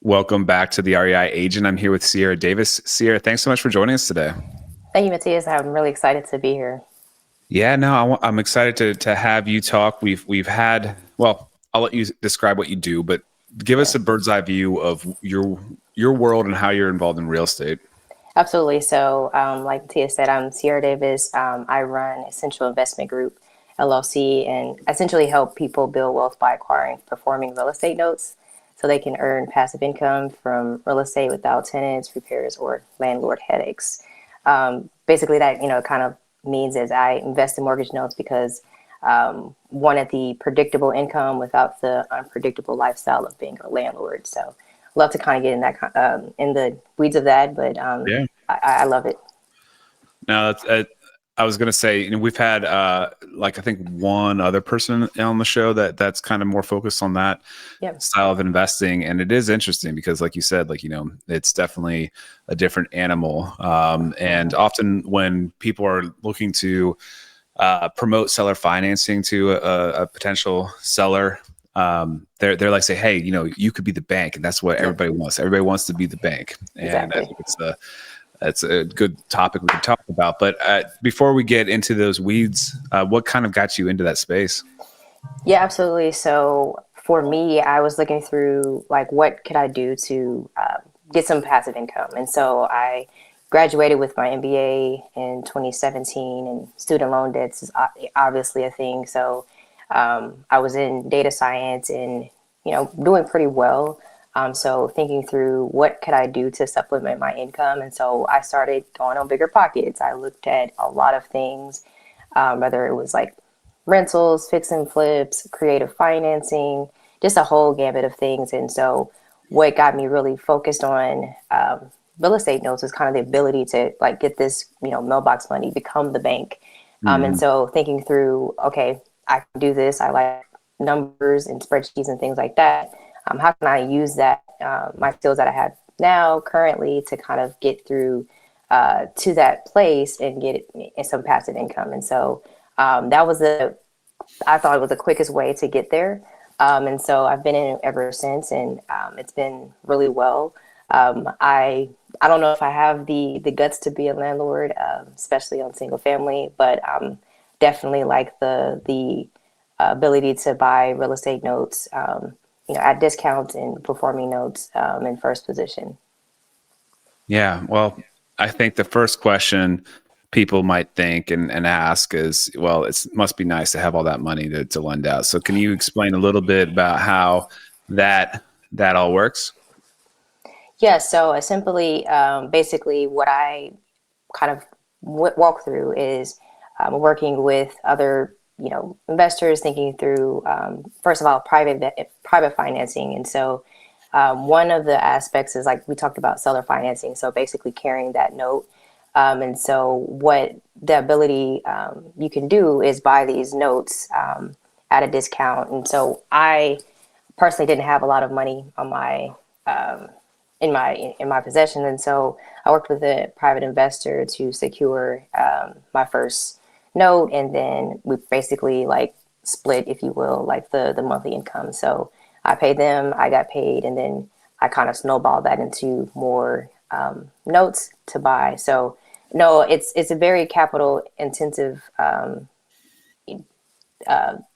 Welcome back to the REI Agent. I'm here with Sierra Davis. Sierra, thanks so much for joining us today. Thank you, Mattias. I'm really excited to be here. Yeah, no, I'm excited to have you talk. We've had, well, I'll let you describe what you do, but give us a Yes, bird's eye view of your world and how you're involved in real estate. absolutely. So, like Mattias said, I'm Sierra Davis. I run Essential Investment Group, LLC, and essentially help people build wealth by acquiring performing real estate notes so they can earn passive income from real estate without tenants, repairs, or landlord headaches. Basically, that kind of means is I invest in mortgage notes because wanted the predictable income without the unpredictable lifestyle of being a landlord. So, love to kind of get in that in the weeds of that, but Yeah. I love it. Now, I was going to say, we've had like I think one other person on the show that's kind of more focused on that Yeah. style of investing, and it is interesting because, like you said, it's definitely a different animal. And Mhm. often when people are looking to promote seller financing to a potential seller, they're like say, hey, you could be the bank, and that's what Yeah. everybody wants. Everybody wants to be the bank, and I Exactly. think that's a good topic we could talk about. But before we get into those weeds, what kind of got you into that space? Yeah, absolutely. So for me, I was looking through like what could I do to get some passive income, and so I graduated with my MBA in 2017, and student loan debts is obviously a thing. So I was in data science and doing pretty well. So thinking through what could I do to supplement my income, and so I started going on bigger pockets. I looked at a lot of things, whether it was like rentals, fix and flips, creative financing, just a whole gambit of things. And so, what got me really focused on real estate notes was kind of the ability to like get this, mailbox money, become the bank. And Hmm. so, thinking through, okay, I can do this. I like numbers and spreadsheets and things like that. How can I use that my skills that I have now currently to kind of get through to that place and get some passive income? And so that was I thought it was the quickest way to get there. And so I've been in it ever since, and it's been really well. I don't know if I have the guts to be a landlord, especially on single family, but definitely like the ability to buy real estate notes, at discounts and performing notes in first position. Yeah. Well, I think the first question people might think and ask is, well, it must be nice to have all that money to lend out. So can you explain a little bit about how that that all works? Yeah, so simply, basically, what I kind of walk through is working with other, investors, thinking through first of all private financing, and so one of the aspects is like we talked about seller financing. So basically carrying that note, and so what the ability you can do is buy these notes at a discount, and so I personally didn't have a lot of money on my in my possession, and so I worked with a private investor to secure my first note, and then we basically like split, if you will, like the monthly income. So I paid them, I got paid, and then I kind of snowballed that into more notes to buy. So no, it's a very capital intensive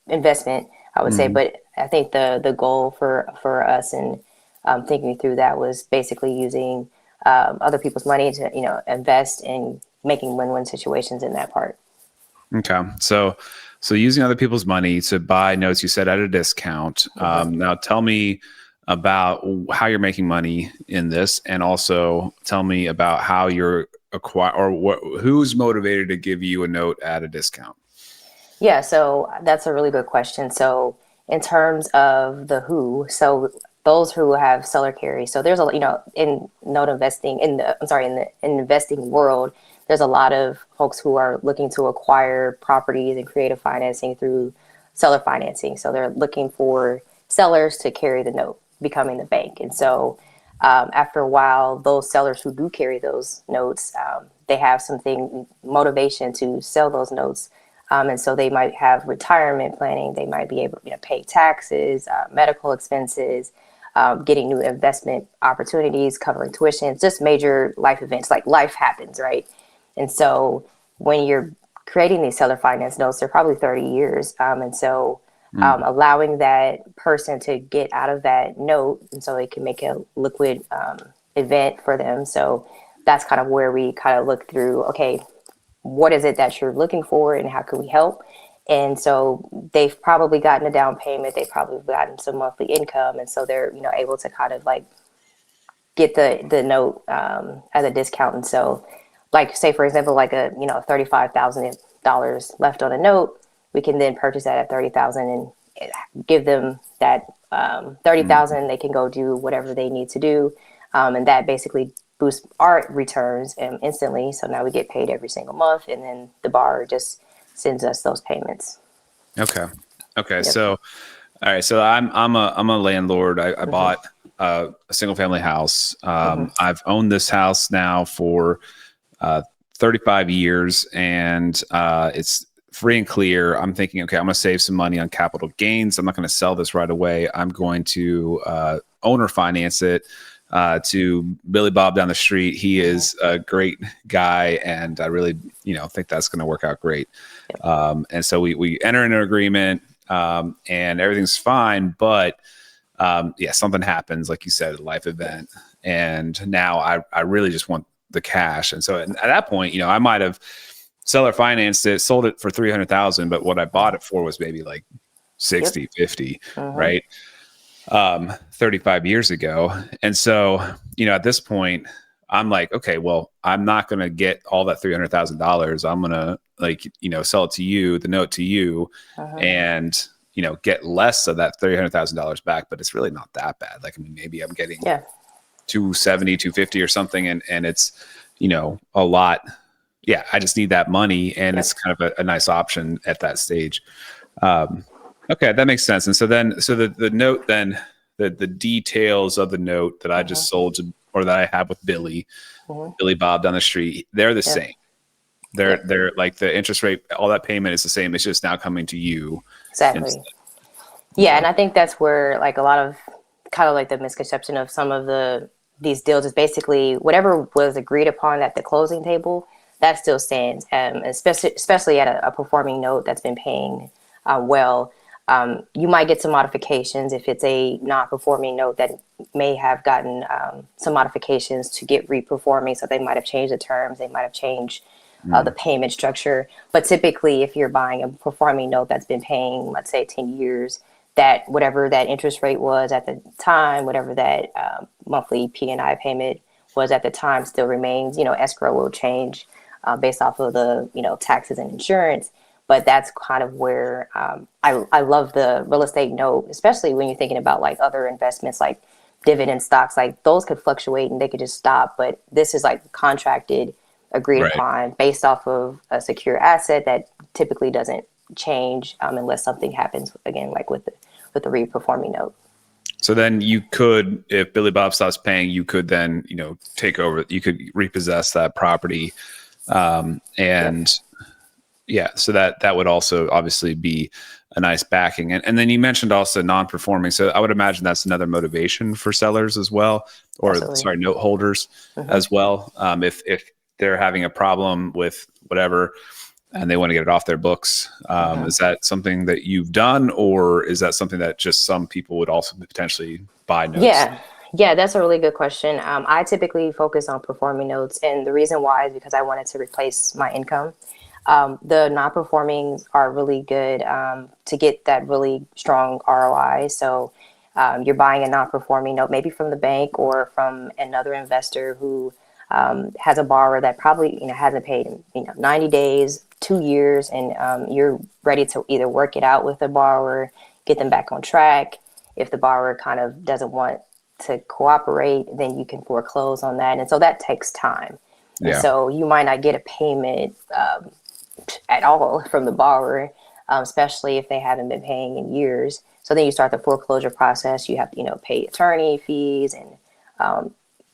investment, I would say. Mhm. But I think the goal for us and thinking through that was basically using other people's money to invest in making win-win situations in that part. Okay. So using other people's money to buy notes, you said at a discount. Mm-hmm. Now tell me about how you're making money in this, and also tell me about how you're acquire or who's motivated to give you a note at a discount. Yeah, so that's a really good question. So in terms of the who, so those who have seller carry. So there's in note investing in the I'm sorry in the investing world, there's a lot of folks who are looking to acquire properties and creative financing through seller financing. So they're looking for sellers to carry the note, becoming the bank. And so after a while, those sellers who do carry those notes, they have something motivation to sell those notes, and so they might have retirement planning. They might be able to pay taxes, medical expenses. getting new investment opportunities, covering tuitions, just major life events, like life happens, right? And so when you're creating these seller finance notes, they're probably 30 years. And so allowing that person to get out of that note, and so it can make a liquid event for them. So that's kind of where we kind of look through, okay, what is it that you're looking for and how can we help? And so they've probably gotten a down payment. They've probably gotten some monthly income. And so they're, able to kind of like get the note at a discount. And so like say, for example, like a, $35,000 left on a note, we can then purchase that at 30,000 and give them that 30,000. They can go do whatever they need to do. And that basically boosts our returns instantly. So now we get paid every single month. And then the borrower just sends us those payments. Okay. Yep. So, all right. So I'm a landlord. I bought a single family house. I've owned this house now for 35 years, and it's free and clear. I'm thinking, okay, I'm going to save some money on capital gains. I'm not going to sell this right away. I'm going to owner finance it to Billy Bob down the street. He is a great guy, and I really, think that's going to work out great. And so we enter into an agreement, and everything's fine. But something happens, like you said, a life event, and now I really just want the cash. And so at that point, I might have seller financed it, sold it for 300,000, but what I bought it for was maybe like 60, 50, right? 35 years ago. And so, at this point, I'm like, okay, well, I'm not going to get all that $300,000. I'm going to sell it to you, the note to you, and, get less of that $300,000 back, but it's really not that bad. Like, I mean, maybe I'm getting 270, 250 or something. And it's, a lot. Yeah. I just need that money. And it's kind of a nice option at that stage. Okay. That makes sense. And so the note, then the details of the note that I just sold to, or that I have with Billy Bob down the street, they're the same. They're like the interest rate, all that payment is the same. It's just now coming to you. Exactly. Yeah. And I think that's where like a lot of kind of like the misconception of some of these deals is basically whatever was agreed upon at the closing table, that still stands. Especially at a performing note that's been paying well. You might get some modifications if it's a non-performing note that may have gotten some modifications to get re-performing. So they might have changed the terms. They might have changed the payment structure. But typically, if you're buying a performing note that's been paying, let's say 10 years, that whatever that interest rate was at the time, whatever that monthly P&I payment was at the time still remains. Escrow will change based off of the, taxes and insurance. But that's kind of where I love the real estate note, especially when you're thinking about like other investments like dividend stocks, like those could fluctuate and they could just stop. But this is like contracted, agreed upon, based off of a secure asset that typically doesn't change unless something happens again, like with the re-performing note. So then you could, if Billy Bob stops paying, you could then, take over, you could repossess that property. So that would also obviously be a nice backing. And then you mentioned also non-performing. So I would imagine that's another motivation for sellers as well, or note holders as well. If they're having a problem with whatever and they want to get it off their books, is that something that you've done, or is that something that just some people would also potentially buy notes? Yeah, that's a really good question. I typically focus on performing notes, and the reason why is because I wanted to replace my income. The non-performing are really good to get that really strong ROI. So you're buying a non-performing note, maybe from the bank or from another investor who has a borrower that probably hasn't paid in 90 days, 2 years, and you're ready to either work it out with the borrower, get them back on track. If the borrower kind of doesn't want to cooperate, then you can foreclose on that. And so that takes time. And so you might not get a payment at all from the borrower, especially if they haven't been paying in years. So then you start the foreclosure process. You have to, pay attorney fees and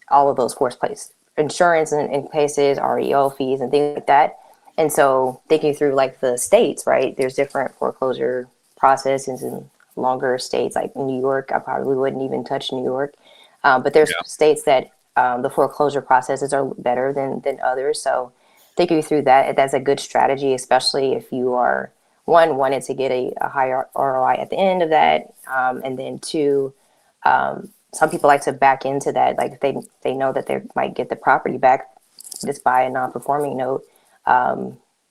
all of those forced place insurance in cases, REO fees and things like that. And so thinking through like the states, right? There's different foreclosure processes in longer states like New York. I probably wouldn't even touch New York. But there's Yeah. states that the foreclosure processes are better than others. So thinking through that, that's a good strategy, especially if you are one wanted to get a higher ROI at the end of that, and then two, some people like to back into that. Like they know that they might get the property back just by a non-performing note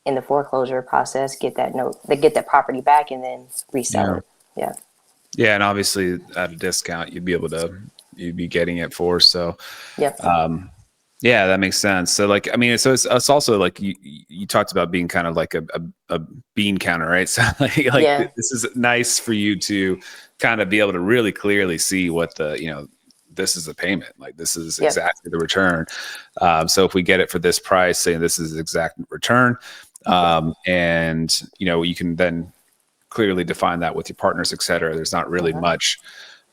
in the foreclosure process. Get that note, they get that property back, and then resell Yeah. it. Yeah. Yeah. And obviously at a discount, you'd be getting it for. So, Yep. yeah, that makes sense. So like, I mean, so it's also like you talked about being kind of like a bean counter, right? So Yeah. this is nice for you to kind of be able to really clearly see what this is a payment. Like this is Yep. exactly the return. So if we get it for this price, saying this is exact return, and you can then clearly define that with your partners, et cetera. There's not really Uh-huh. much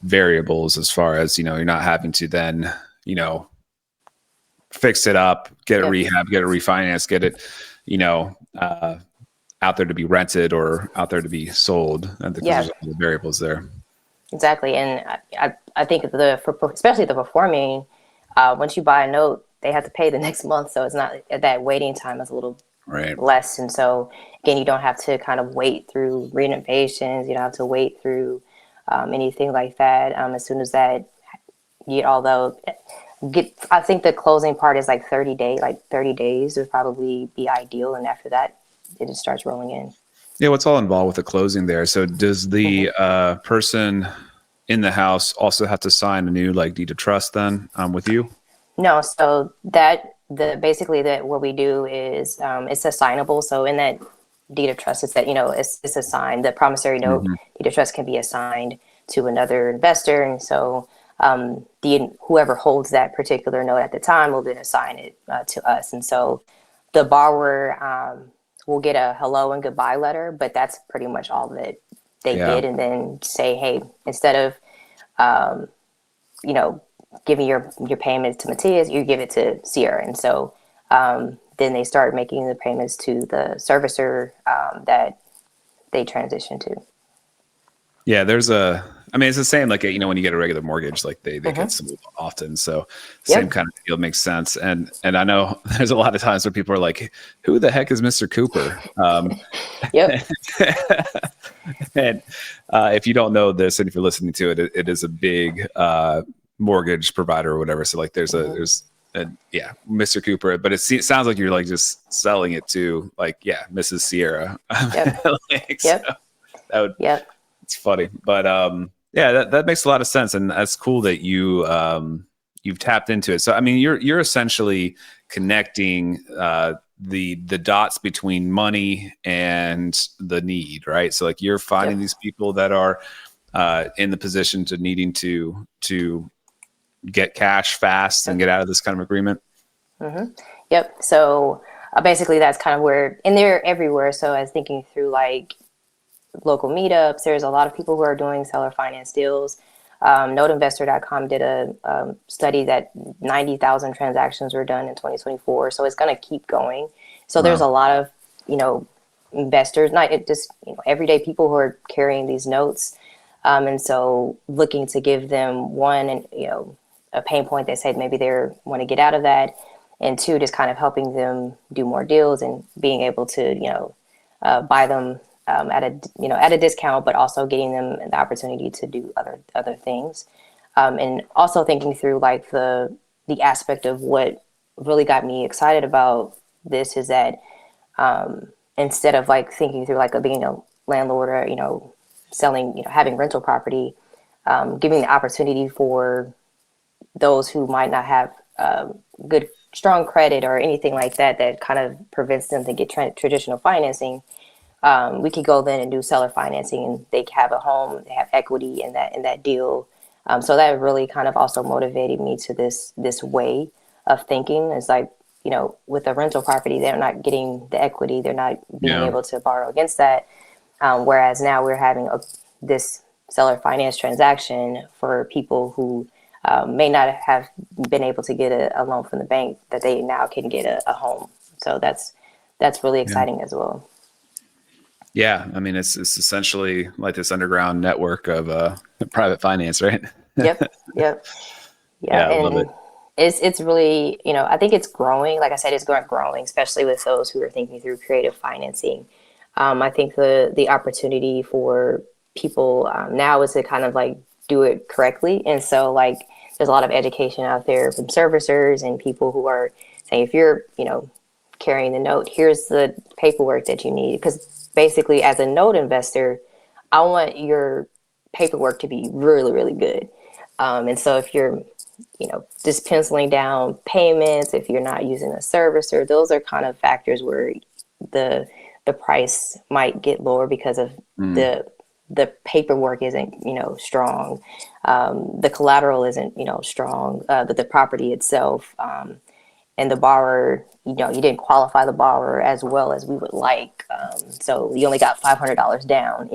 variables as far as, you're not having to then, fix it up, get a Yep. rehab, get a refinance, get it, you know, uh, out there to be rented or out there to be sold, because Yeah. there's all the variables there. Exactly. And I think especially the performing, once you buy a note, they have to pay the next month. So it's not that waiting time is a little Right. less. And so again, you don't have to kind of wait through renovations. You don't have to wait through anything like that. As soon as that, although I think the closing part is like 30 days would probably be ideal. And after that, it just starts rolling in. Yeah. What's all involved with the closing there? So does the person in the house also have to sign a new like deed of trust then with you? No, so that the basically that what we do is it's assignable. So in that deed of trust, it's that it's assigned. The promissory note Hmm. deed of trust can be assigned to another investor, and so the whoever holds that particular note at the time will then assign it to us. And so the borrower will get a hello and goodbye letter, but that's pretty much all that they Yeah. get, and then say, hey, instead of you know, giving your payments to Mattias, you give it to Sierra. And so then they start making the payments to the servicer that they transition to. Yeah, I mean, it's the same, like, when you get a regular mortgage, like they get Mm-hmm. sold often. So same Yep. kind of deal makes sense. And I know there's a lot of times where people are like, who the heck is Mr. Cooper? Yep. And if you don't know this, and if you're listening to it, it is a big mortgage provider or whatever. So like Mm-hmm. yeah, Mr. Cooper, but it sounds like you're like just selling it to like, yeah, Mrs. Sierra. Yep. So Yep. that would, Yep. it's funny, but yeah, that makes a lot of sense, and that's cool that you've tapped into it. So I mean, you're essentially connecting the dots between money and the need, right? So like you're finding Yep. these people that are in the position to needing to get cash fast and Yep. get out of this kind of agreement. Mm-hmm. Yep. So basically, that's kind of where, and they're everywhere. So I was thinking through like local meetups. There's a lot of people who are doing seller finance deals. NoteInvestor.com did a study that 90,000 transactions were done in 2024. So it's going to keep going. So there's Wow. a lot of, you know, investors, not just, everyday people who are carrying these notes. And so looking to give them one, and, a pain point they said maybe they want to get out of that. And two, just kind of helping them do more deals and being able to, buy them at a discount, but also getting them the opportunity to do other things, and also thinking through like the aspect of what really got me excited about this is that instead of like thinking through like being a landlord or selling, having rental property, giving the opportunity for those who might not have good strong credit or anything like that that kind of prevents them to get traditional financing. We could go then and do seller financing, and they have a home, they have equity in that deal. So that really kind of also motivated me to this way of thinking. It's like, with a rental property, they're not getting the equity, they're not being Yeah. able to borrow against that. Whereas now we're having this seller finance transaction for people who may not have been able to get a loan from the bank, that they now can get a home. So that's really Yeah. exciting as well. Yeah, I mean, it's essentially like this underground network of private finance, right? Yep, yep. Yeah, Yeah, I love and it. it's really, I think it's growing. Like I said, it's growing, especially with those who are thinking through creative financing. I think the opportunity for people now is to kind of like do it correctly, and so like there's a lot of education out there from servicers and people who are saying if you're carrying the note, here's the paperwork that you need, because basically as a note investor, I want your paperwork to be really really good. And so if you're just penciling down payments, if you're not using a servicer, those are kind of factors where the the price might get lower because of Mm, the paperwork isn't strong, the collateral isn't strong, but the property itself, and the borrower, you didn't qualify the borrower as well as we would like, so you only got $500 down,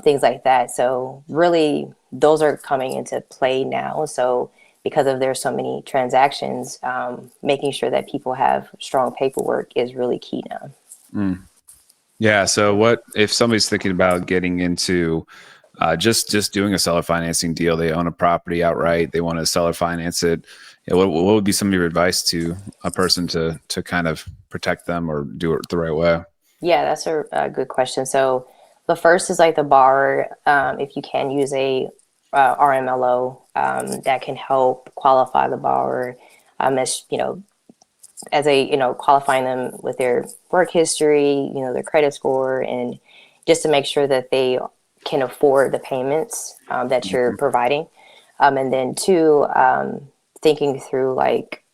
things like that. So really, those are coming into play now. So because of there's so many transactions, making sure that people have strong paperwork is really key now. mm. Yeah. So, what if somebody's thinking about getting into just doing a seller financing deal? They own a property outright. They want to seller finance it. Yeah, what would be some of your advice to a person to kind of protect them or do it the right way? Yeah, that's a good question. So the first is like the borrower, if you can use a RMLO, that can help qualify the borrower, as as a qualifying them with their work history, their credit score, and just to make sure that they can afford the payments that you're Mhm. providing. And then two, thinking through like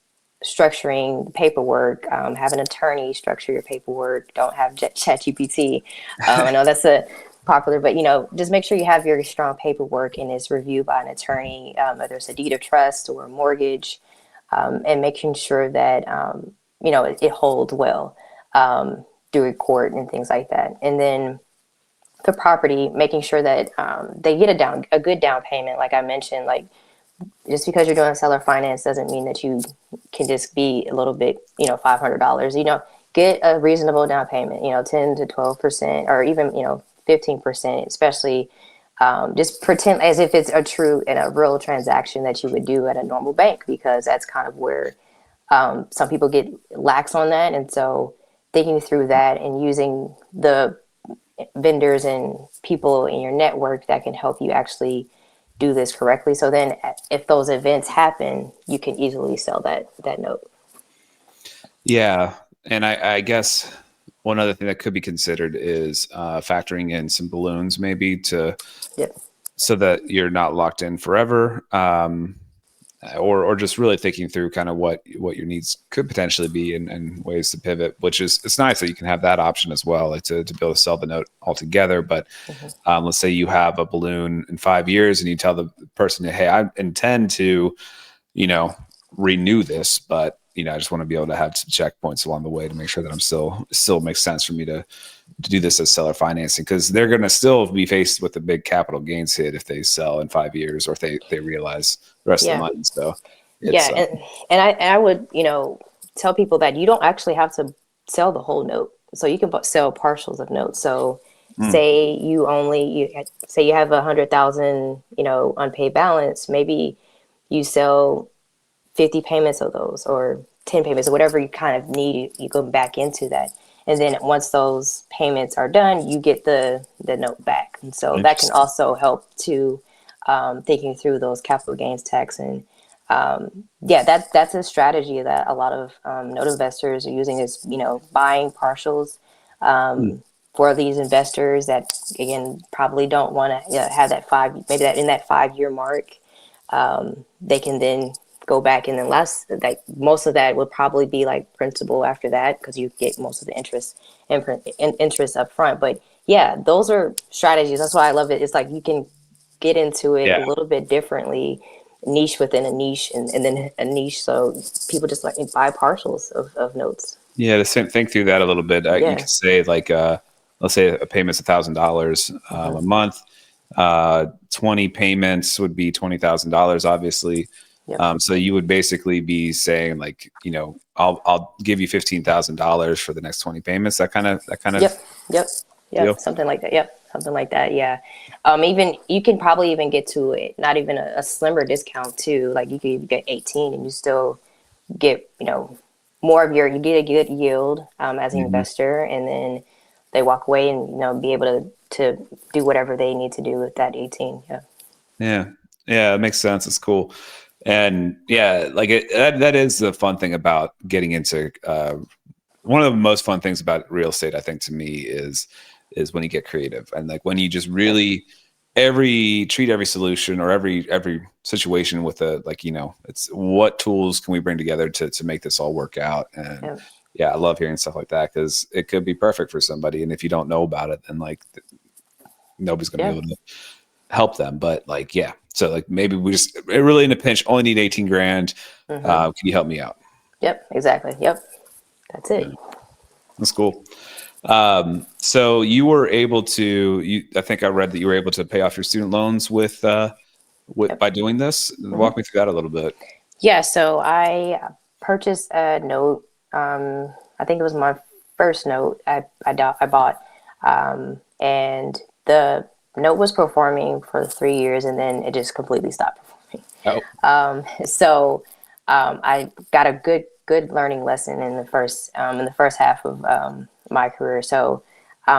structuring paperwork, have an attorney structure your paperwork. Don't have ChatGPT. I know that's a popular, but just make sure you have very strong paperwork and it's reviewed by an attorney, whether it's a deed of trust or a mortgage, and making sure that it holds well through court and things like that. And then the property, making sure that they get a good down payment. Like I mentioned, like just because you're doing seller finance doesn't mean that you can just be a little bit, $500. Get a reasonable down payment, 10 to 12%, or even 15%, especially. Just pretend as if it's a true and a real transaction that you would do at a normal bank, because that's kind of where some people get lax on that. And so thinking through that and using the vendors and people in your network that can help you actually do this correctly. So then if those events happen, you can easily sell that note. Yeah, and I guess one other thing that could be considered is factoring in some balloons, maybe to Yep. so that you're not locked in forever, or just really thinking through kind of what your needs could potentially be and ways to pivot. Which is it's nice that you can have that option as well, like to be able to sell the note altogether. But Mm-hmm. let's say you have a balloon in 5 years, and you tell the person, "Hey, I intend to, you know, renew this, but." I just want to be able to have some checkpoints along the way to make sure that I'm still makes sense for me to do this as seller financing, because they're going to still be faced with a big capital gains hit if they sell in 5 years or if they realize the rest of the Yeah. money. So Yeah. it's And I would, tell people that you don't actually have to sell the whole note. So you can sell partials of notes. So mm, say you have 100,000, unpaid balance, maybe you sell 50 payments of those, or 10 payments, or whatever you kind of need. You go back into that, and then once those payments are done, you get the note back. And so that can interesting. also help to thinking through those capital gains tax. And yeah, that's a strategy that a lot of note investors are using, is buying partials Mm, for these investors that again probably don't want to have that maybe that in that 5 year mark. They can then go back, and then like most of that would probably be like principal after that, because you get most of the interest up front. But yeah, those are strategies. That's why I love it. It's like you can get into it a yeah. little bit differently, niche within a niche, and then a niche. So people just like buy partials of notes. Yeah, to think through that a little bit, you Yeah. could say like, let's say a payment's $1,000 Mm-hmm. a month. 20 payments would be $20,000, obviously. Yep. So you would basically be saying like, I'll give you $15,000 for the next 20 payments. That kind of Yep. Yep. Yeah, deal. something like that. Yep, something like that. Yeah. Even you can probably even get to it, not even a slimmer discount too. Like you could even get 18 and you still get, more of you get a good yield as an Hmm. investor, and then they walk away and, be able to do whatever they need to do with that 18. Yeah. Yeah. Yeah, it makes sense. It's cool. And yeah, like that is the fun thing about getting into one of the most fun things about real estate, I think, to me is when you get creative and like when you just Yep. really treat every solution or every situation with a like, it's what tools can we bring together to make this all work out. And Yep. yeah, I love hearing stuff like that because it could be perfect for somebody. And if you don't know about it, then like nobody's gonna be Yeah. able to help them. But like, yeah. So like maybe we just really in a pinch, only need 18 grand. Mm-hmm. Can you help me out? Yep. Exactly. Yep. That's Yeah, it. that's cool. So you were able to, I think I read that you were able to pay off your student loans Yep. by doing this. Mm-hmm. Walk me through that a little bit. Yeah. So I purchased a note. I think it was my first note I bought, and the note was performing for 3 years, and then it just completely stopped performing. Oh, So I got a good learning lesson in the first half of my career. So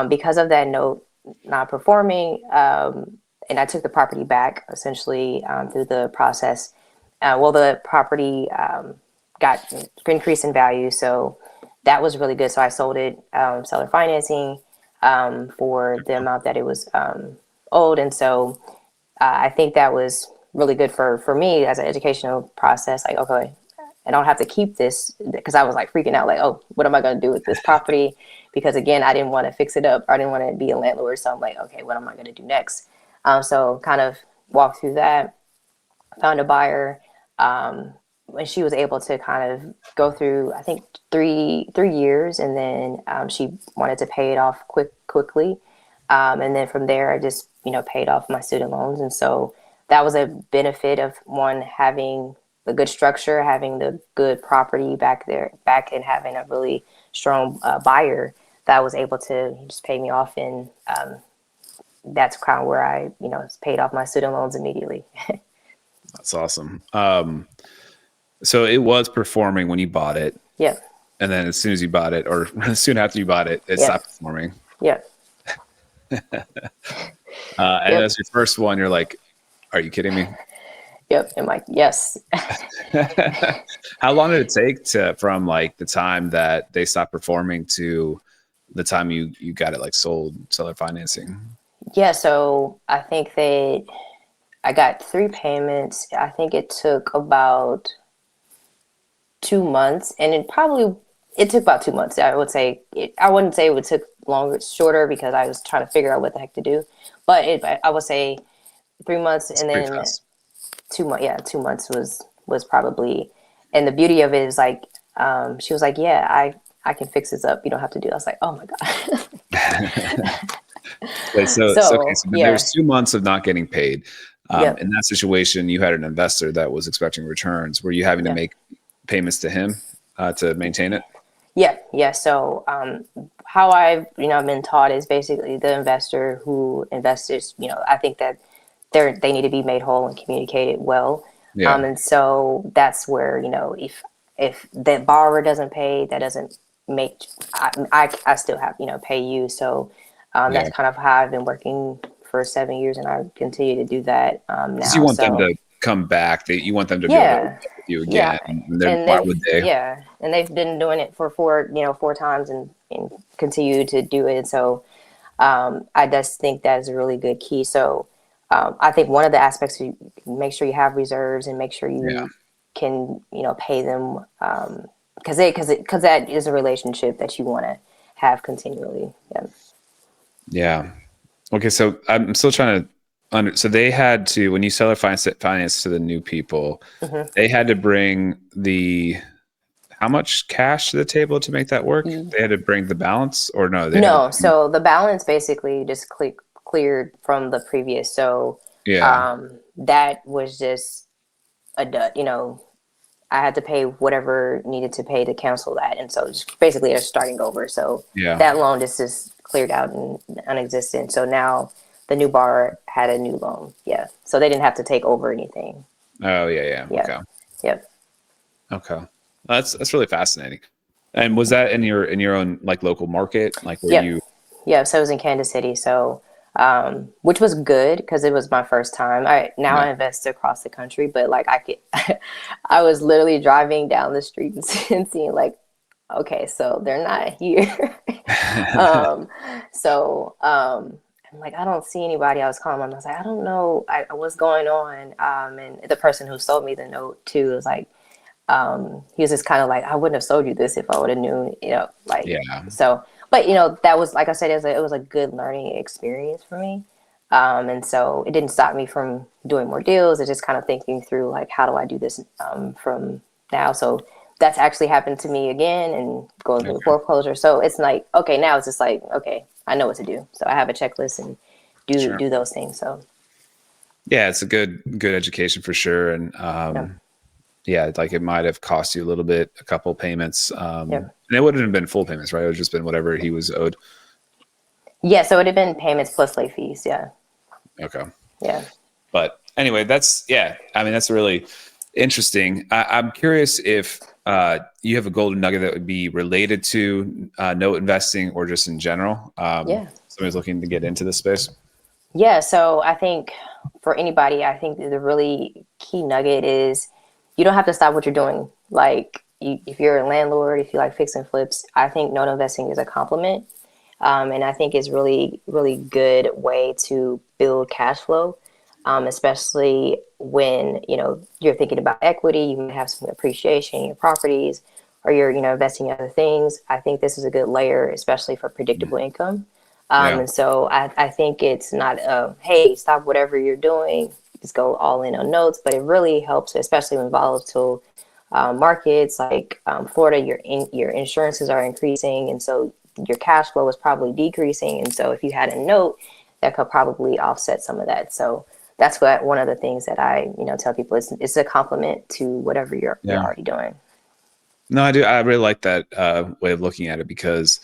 because of that note not performing, and I took the property back essentially through the process. Well, the property got increased in value, so that was really good. So I sold it, seller financing, for the amount that it was owed, and so I think that was really good for me as an educational process. Like, okay, I don't have to keep this, because I was like freaking out, like, oh, what am I going to do with this property? Because again, I didn't want to fix it up. Or I didn't want to be a landlord. So I'm like, okay, what am I going to do next? So kind of walked through that, found a buyer. And she was able to kind of go through, I think, three years, and then she wanted to pay it off quickly. And then from there, I just paid off my student loans, and so that was a benefit of one, having the good structure, having the good property back, and having a really strong buyer that was able to just pay me off, and that's kind of where I paid off my student loans immediately. that's awesome. So it was performing when you bought it, Yep. and then as soon as you bought it, or soon after you bought it, it Yep. stopped performing. Yep. And Yep. as your first one, you're like, "Are you kidding me?" Yep. And like, yes. How long did it take from like the time that they stopped performing to the time you got it like sold, seller financing? Yeah. So I think I got three payments. I think it took about 2 months, and it took about 2 months. I would say I wouldn't say it would took longer, shorter, because I was trying to figure out what the heck to do. But I would say 3 months, It's and pretty then fast. 2 months. Yeah, 2 months was probably. And the beauty of it is like, she was like, "Yeah, I can fix this up. You don't have to do it." I was like, "Oh my god." Wait, so okay, So so there yeah, was 2 months of not getting paid. yep, In that situation, you had an investor that was expecting returns. Were you having to yeah. make payments to him to maintain it? Yeah, yeah. So, how I've been taught is basically the investor who invests. I think that they need to be made whole and communicated well. Yeah, And so that's where if the borrower doesn't pay, that doesn't make I still have pay you. So yeah. that's kind of how I've been working for 7 years, and I continue to do that Because you now. want them So to come back. You want them to be able to work yeah, with you yeah, again. And then and why would they? they've been doing it for four times, and continue to do it. And so I just think that is a really good key. So I think one of the aspects, you make sure you have reserves, and make sure Yeah, you can pay them, because that is a relationship that you want to have continually. Yeah. yeah. Okay, so I'm still trying to so they had to, when you sell their finance to the new people, Hmm. they had to bring the how much cash to the table to make that work? They had to bring the balance, or no? They had to No, bring, so the balance basically just cleared from the previous. So yeah, that was just a dud. I had to pay whatever needed to pay to cancel that. And so just basically they're starting over. So Yeah. that loan just cleared out and non-existent. So now the new borrower had a new loan. Yeah. So they didn't have to take over anything. Oh, yeah, yeah. Yeah. Okay. Yep. Okay. That's really fascinating. And was that in your own like local market? Like where Yep. you Yeah, so I was in Kansas City, so which was good because it was my first time. yeah. I invest across the country, but like I could, I was literally driving down the street and seeing like, okay, so they're not here. um, I'm like, I don't see anybody. I was calling them. I was like, I don't know what's going on. And the person who sold me the note too was like, he was just kind of like, I wouldn't have sold you this if I would have known, like, Yeah. so, but that was, like I said, it was a good learning experience for me. And so it didn't stop me from doing more deals. It's just kind of thinking through like, how do I do this, from now? So that's actually happened to me again and going through the Okay. foreclosure. So it's like, okay, now it's just like, okay, I know what to do. So I have a checklist and Sure. do those things. So Yeah, it's a good education for sure. And yeah, yeah, like it might have cost you a little bit, a couple payments. yeah. And it wouldn't have been full payments, right? It would just been whatever he was owed. Yeah, so it would have been payments plus late fees. Yeah. Okay. Yeah. But anyway, yeah. I mean, that's really interesting. I'm curious if you have a golden nugget that would be related to note investing or just in general. Yeah. Somebody's looking to get into this space. Yeah, so I think for anybody, I think the really key nugget is you don't have to stop what you're doing. Like, if you're a landlord, if you like fix and flips, I think note investing is a compliment. And I think it's really, really good way to build cash flow, especially when, you're thinking about equity, you may have some appreciation in your properties, or you're, investing in other things. I think this is a good layer, especially for predictable income. Yeah. And so I think it's not, hey, stop whatever you're doing, just go all in on notes, but it really helps, especially when volatile markets like Florida, your insurances are increasing, and so your cash flow is probably decreasing. And so if you had a note, that could probably offset some of that. So that's one of the things that I tell people. It's a compliment to whatever you're Yeah. already doing. No, I do. I really like that way of looking at it because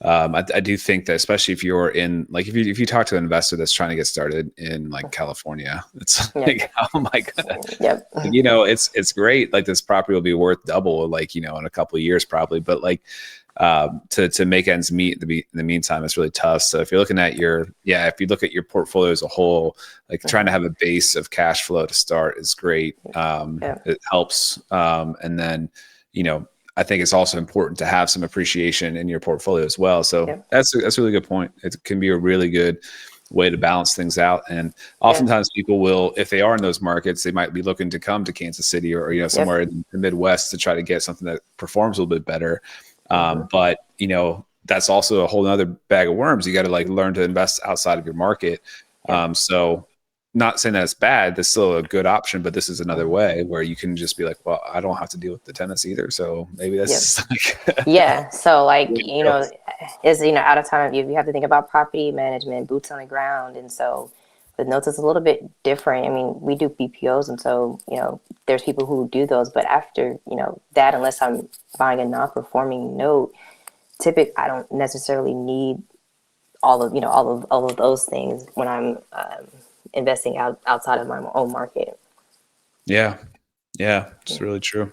I do think that especially if you're in like if you talk to an investor that's trying to get started in like California, it's Yep. like oh my god, Yep. it's great. Like this property will be worth double, like in a couple of years probably, but like to make ends meet in the meantime, it's really tough. So if you're looking at if you look at your portfolio as a whole, like trying to have a base of cash flow to start is great. Yep. It helps, and then I think it's also important to have some appreciation in your portfolio as well. So Yep. that's a really good point. It can be a really good way to balance things out. And Yeah. oftentimes people will, if they are in those markets, they might be looking to come to Kansas City or Yep. somewhere in the Midwest to try to get something that performs a little bit better. Mm-hmm. But that's also a whole other bag of worms. You got to like learn to invest outside of your market. Yep. So not saying that it's bad, that's still a good option, but this is another Mm-hmm. way where you can just be like, well, I don't have to deal with the tenants either. So maybe Yep. that's like, Yeah. So like, way to go. is out of time, you have to think about property management, boots on the ground. And so with notes it's a little bit different. I mean, we do BPOs, and so, there's people who do those, but after, that, unless I'm buying a non-performing note, typically I don't necessarily need all of those things when I'm investing outside of my own market. Yeah. Yeah. It's really true.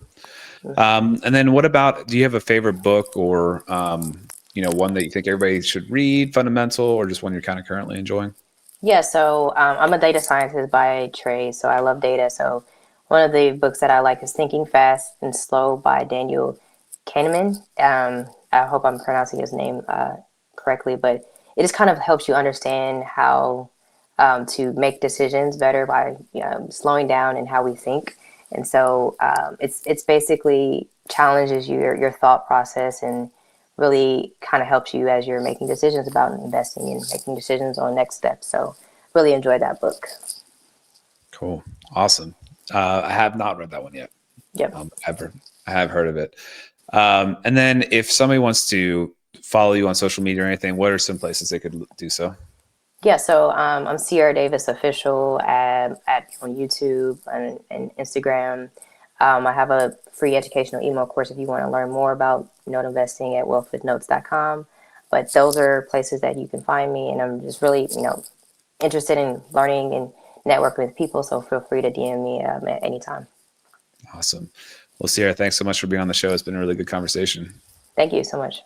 And then what about, do you have a favorite book or, one that you think everybody should read, fundamental, or just one you're kind of currently enjoying? Yeah, so I'm a data scientist by trade, so I love data. So one of the books that I like is Thinking Fast and Slow by Daniel Kahneman. I hope I'm pronouncing his name correctly, but it just kind of helps you understand how to make decisions better by slowing down and how we think. And so it's basically challenges your thought process and really kind of helps you as you're making decisions about investing and making decisions on next steps. So really enjoyed that book. Cool. Awesome. I have not read that one yet. Yep. I have heard of it. And then if somebody wants to follow you on social media or anything, what are some places they could do so? Yeah, so I'm Sierra Davis Official at on YouTube and Instagram. I have a free educational email course if you want to learn more about note investing at wealthwithnotes.com. But those are places that you can find me, and I'm just really, interested in learning and networking with people. So feel free to DM me at any time. Awesome. Well, Sierra, thanks so much for being on the show. It's been a really good conversation. Thank you so much.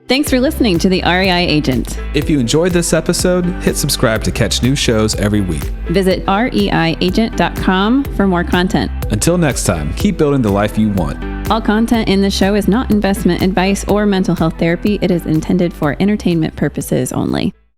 Thanks for listening to the REI Agent. If you enjoyed this episode, hit subscribe to catch new shows every week. Visit reiagent.com for more content. Until next time, keep building the life you want. All content in the show is not investment advice or mental health therapy. It is intended for entertainment purposes only.